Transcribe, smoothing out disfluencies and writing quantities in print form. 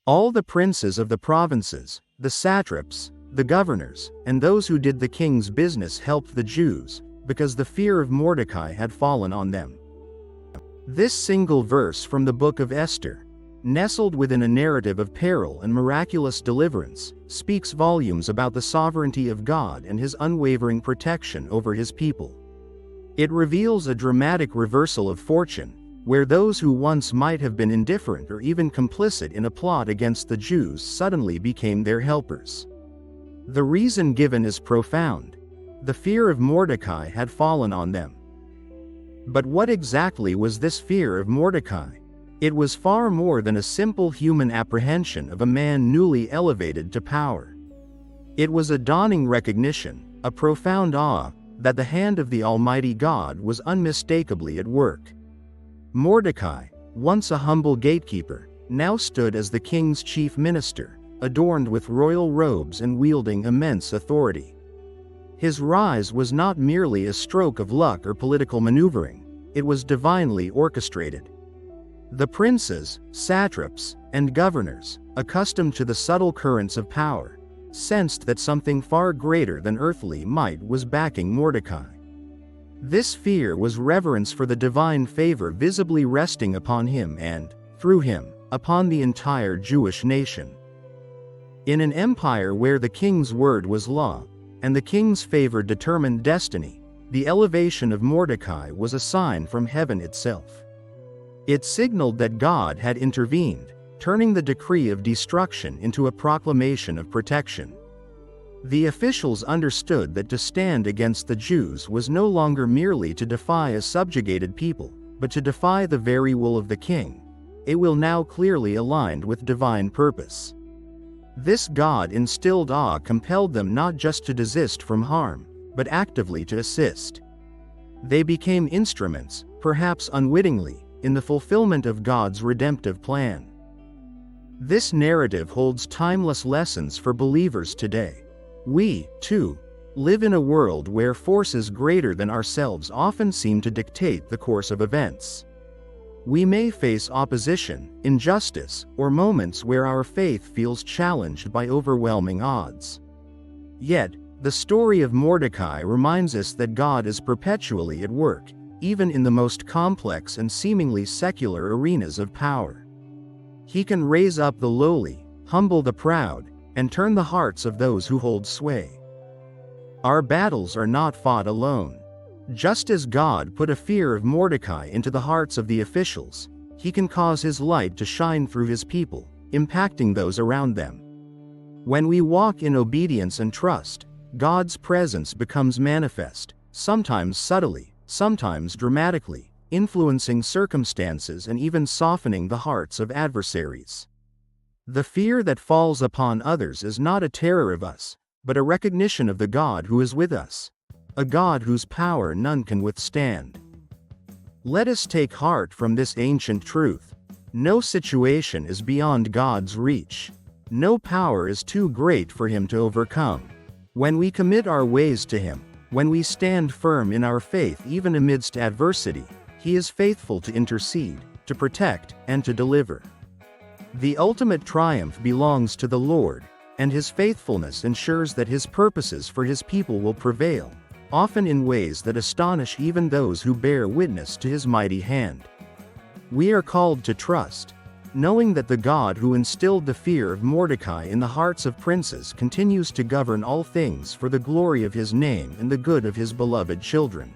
All the princes of the provinces, the satraps, the governors, and those who did the king's business helped the Jews, because the fear of Mordecai had fallen on them. This single verse from the Book of Esther, nestled within a narrative of peril and miraculous deliverance, speaks volumes about the sovereignty of God and his unwavering protection over his people. It reveals a dramatic reversal of fortune, where those who once might have been indifferent or even complicit in a plot against the Jews suddenly became their helpers. The reason given is profound. The fear of Mordecai had fallen on them. But what exactly was this fear of Mordecai? It was far more than a simple human apprehension of a man newly elevated to power. It was a dawning recognition, a profound awe, that the hand of the Almighty God was unmistakably at work. Mordecai, once a humble gatekeeper, now stood as the king's chief minister, adorned with royal robes and wielding immense authority. His rise was not merely a stroke of luck or political maneuvering, it was divinely orchestrated. The princes, satraps, and governors, accustomed to the subtle currents of power, sensed that something far greater than earthly might was backing Mordecai. This fear was reverence for the divine favor visibly resting upon him and, through him, upon the entire Jewish nation. In an empire where the king's word was law, and the king's favor determined destiny, the elevation of Mordecai was a sign from heaven itself. It signaled that God had intervened, turning the decree of destruction into a proclamation of protection. The officials understood that to stand against the Jews was no longer merely to defy a subjugated people, but to defy the very will of the king. It will now clearly aligned with divine purpose. This God-instilled awe compelled them not just to desist from harm, but actively to assist. They became instruments, perhaps unwittingly, in the fulfillment of God's redemptive plan. This narrative holds timeless lessons for believers today. We, too, live in a world where forces greater than ourselves often seem to dictate the course of events. We may face opposition, injustice, or moments where our faith feels challenged by overwhelming odds. Yet, the story of Mordecai reminds us that God is perpetually at work, even in the most complex and seemingly secular arenas of power. He can raise up the lowly, humble the proud, and turn the hearts of those who hold sway. Our battles are not fought alone. Just as God put a fear of Mordecai into the hearts of the officials, he can cause his light to shine through his people, impacting those around them. When we walk in obedience and trust, God's presence becomes manifest, sometimes subtly, sometimes dramatically, influencing circumstances and even softening the hearts of adversaries. The fear that falls upon others is not a terror of us, but a recognition of the God who is with us, a God whose power none can withstand. Let us take heart from this ancient truth. No situation is beyond God's reach. No power is too great for him to overcome. When we commit our ways to him, when we stand firm in our faith even amidst adversity, he is faithful to intercede, to protect, and to deliver. The ultimate triumph belongs to the Lord, and his faithfulness ensures that his purposes for his people will prevail, often in ways that astonish even those who bear witness to his mighty hand. We are called to trust, knowing that the God who instilled the fear of Mordecai in the hearts of princes continues to govern all things for the glory of his name and the good of his beloved children.